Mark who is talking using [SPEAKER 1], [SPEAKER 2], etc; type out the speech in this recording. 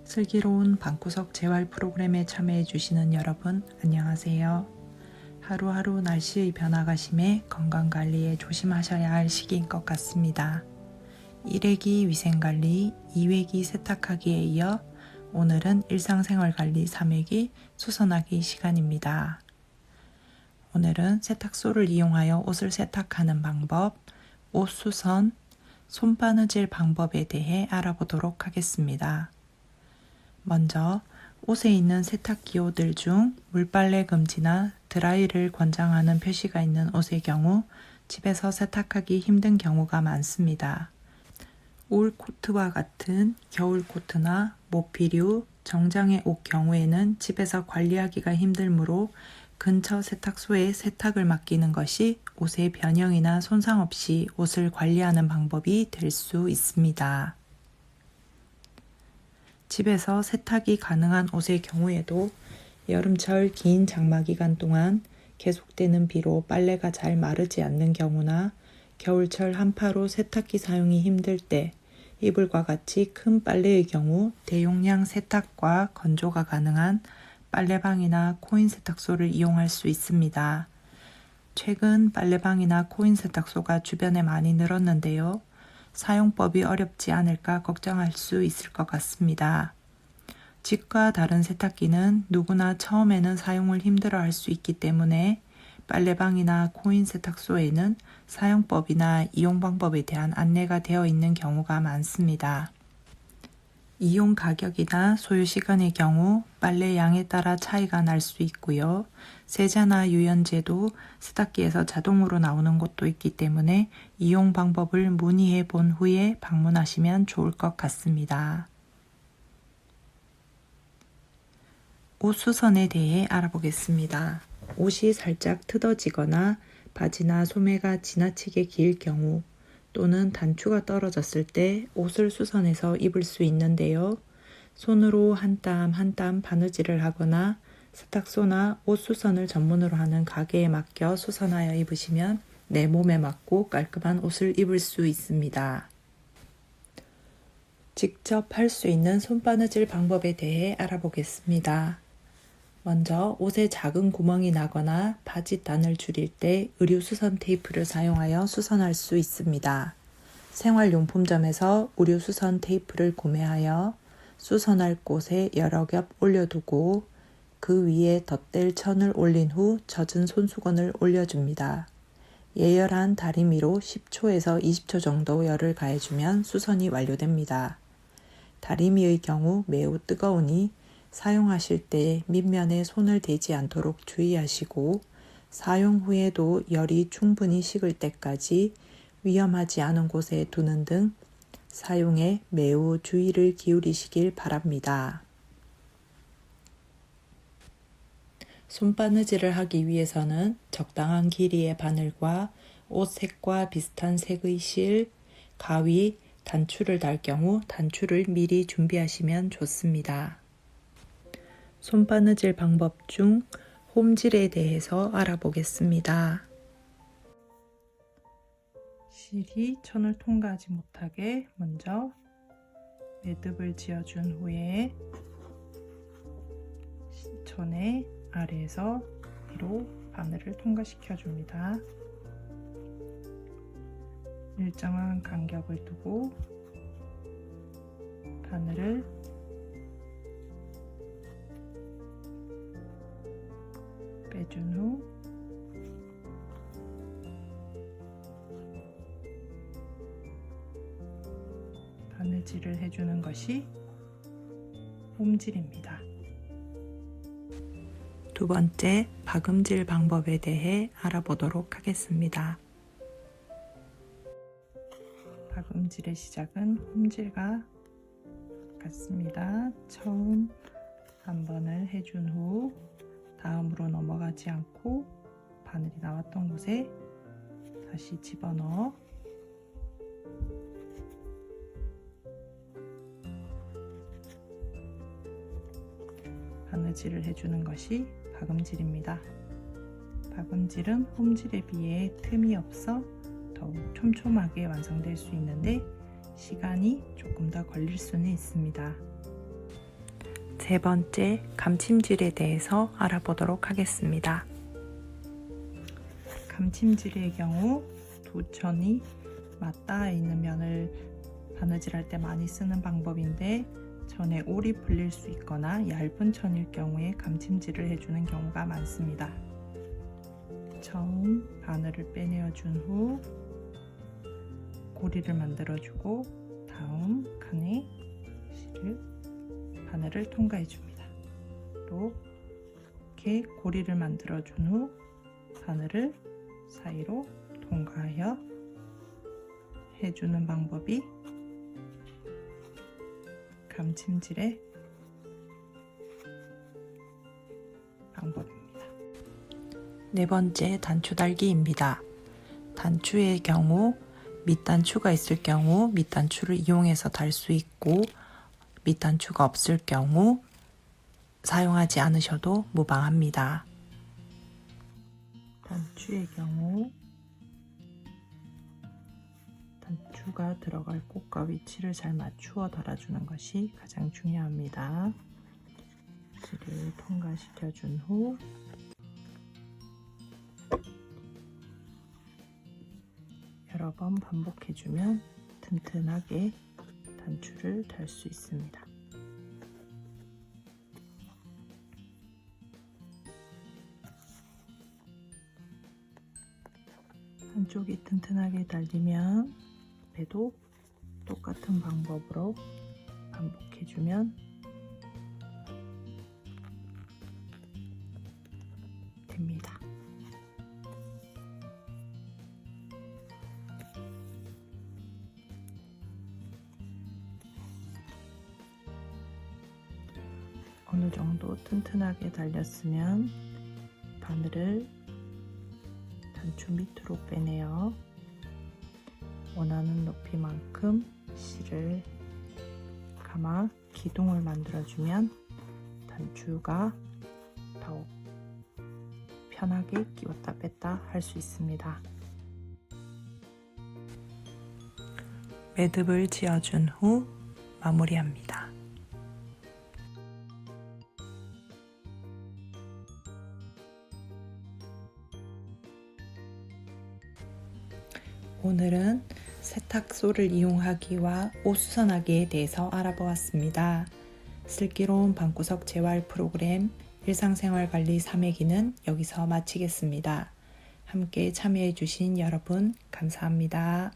[SPEAKER 1] 슬기로운 방구석 재활 프로그램에 참여해 주시는 여러분 안녕하세요. 하루하루 날씨의 변화가 심해 건강관리에 조심하셔야 할 시기인 것 같습니다. 1회기 위생관리, 2회기 세탁하기에 이어 오늘은 일상생활관리 3회기 수선하기 시간입니다. 오늘은 세탁소를 이용하여 옷을 세탁하는 방법, 옷 수선, 손바느질 방법에 대해 알아보도록 하겠습니다. 먼저 옷에 있는 세탁기호들 중 물빨래 금지나 드라이를 권장하는 표시가 있는 옷의 경우 집에서 세탁하기 힘든 경우가 많습니다. 울 코트와 같은 겨울 코트나 모피류, 정장의 옷 경우에는 집에서 관리하기가 힘들므로 근처 세탁소에 세탁을 맡기는 것이 옷의 변형이나 손상 없이 옷을 관리하는 방법이 될 수 있습니다. 집에서 세탁이 가능한 옷의 경우에도 여름철 긴 장마 기간 동안 계속되는 비로 빨래가 잘 마르지 않는 경우나 겨울철 한파로 세탁기 사용이 힘들 때 이불과 같이 큰 빨래의 경우 대용량 세탁과 건조가 가능한 빨래방이나 코인 세탁소를 이용할 수 있습니다. 최근 빨래방이나 코인 세탁소가 주변에 많이 늘었는데요. 사용법이 어렵지 않을까 걱정할 수 있을 것 같습니다. 집과 다른 세탁기는 누구나 처음에는 사용을 힘들어할 수 있기 때문에 빨래방이나 코인 세탁소에는 사용법이나 이용 방법에 대한 안내가 되어 있는 경우가 많습니다. 이용 가격이나 소요 시간의 경우 빨래 양에 따라 차이가 날 수 있고요. 세제나 유연제도 세탁기에서 자동으로 나오는 곳도 있기 때문에 이용 방법을 문의해 본 후에 방문하시면 좋을 것 같습니다. 옷 수선에 대해 알아보겠습니다. 옷이 살짝 트어지거나 바지나 소매가 지나치게 길 경우 또는 단추가 떨어졌을 때 옷을 수선해서 입을 수 있는데요. 손으로 한 땀 한 땀 바느질을 하거나 세탁소나 옷 수선을 전문으로 하는 가게에 맡겨 수선하여 입으시면 내 몸에 맞고 깔끔한 옷을 입을 수 있습니다. 직접 할 수 있는 손바느질 방법에 대해 알아보겠습니다. 먼저 옷에 작은 구멍이 나거나 바지단을 줄일 때 의류 수선 테이프를 사용하여 수선할 수 있습니다. 생활용품점에서 의류 수선 테이프를 구매하여 수선할 곳에 여러 겹 올려두고 그 위에 덧댈 천을 올린 후 젖은 손수건을 올려줍니다. 예열한 다리미로 10초에서 20초 정도 열을 가해주면 수선이 완료됩니다. 다리미의 경우 매우 뜨거우니 사용하실 때 밑면에 손을 대지 않도록 주의하시고 사용 후에도 열이 충분히 식을 때까지 위험하지 않은 곳에 두는 등 사용에 매우 주의를 기울이시길 바랍니다. 손바느질을 하기 위해서는 적당한 길이의 바늘과 옷 색과 비슷한 색의 실, 가위, 단추를 달 경우 단추를 미리 준비하시면 좋습니다. 손바느질 방법 중 홈질에 대해서 알아보겠습니다. 실이 천을 통과하지 못하게 먼저 매듭을 지어준 후에 천의 아래에서 위로 바늘을 통과시켜 줍니다. 일정한 간격을 두고 바늘을 빼준 후 바느질을 해주는 것이 홈질입니다. 두 번째, 박음질 방법에 대해 알아보도록 하겠습니다. 박음질의 시작은 홈질과 같습니다. 처음 한 번을 해준 후 다음으로 넘어가지 않고 바늘이 나왔던 곳에 다시 집어넣어 바느질을 해주는 것이 박음질입니다. 박음질은 홈질에 비해 틈이 없어 더욱 촘촘하게 완성될 수 있는데 시간이 조금 더 걸릴 수는 있습니다. 세 번째, 감침질에 대해서 알아보도록 하겠습니다. 감침질의 경우 두 천이 맞닿아 있는 면을 바느질할 때 많이 쓰는 방법인데, 천에 올이 풀릴 수 있거나 얇은 천일 경우에 감침질을 해주는 경우가 많습니다. 처음 바늘을 빼내어 준 후 고리를 만들어주고, 다음 칸에 바늘을 통과해 줍니다. 또 이렇게 고리를 만들어 준 후 바늘을 사이로 통과하여 해주는 방법이 감침질의 방법입니다. 네 번째, 단추 달기입니다. 단추의 경우 밑단추가 있을 경우 밑단추를 이용해서 달 수 있고, 밑단추가 없을 경우 사용하지 않으셔도 무방합니다. 단추의 경우 단추가 들어갈 곳과 위치를 잘 맞추어 달아주는 것이 가장 중요합니다. 실을 통과시켜 준 후 여러 번 반복해주면 튼튼하게 단추를 달 수 있습니다. 한쪽이 튼튼하게 달리면 배도 똑같은 방법으로 반복해주면 됩니다. 어느 정도 튼튼하게 달렸으면 바늘을 단추 밑으로 빼내어 원하는 높이만큼 실을 감아 기둥을 만들어주면 단추가 더욱 편하게 끼웠다 뺐다 할 수 있습니다. 매듭을 지어준 후 마무리합니다. 오늘은 세탁소를 이용하기와 옷 수선하기에 대해서 알아보았습니다. 슬기로운 방구석 재활 프로그램 일상생활관리 3회기는 여기서 마치겠습니다. 함께 참여해주신 여러분 감사합니다.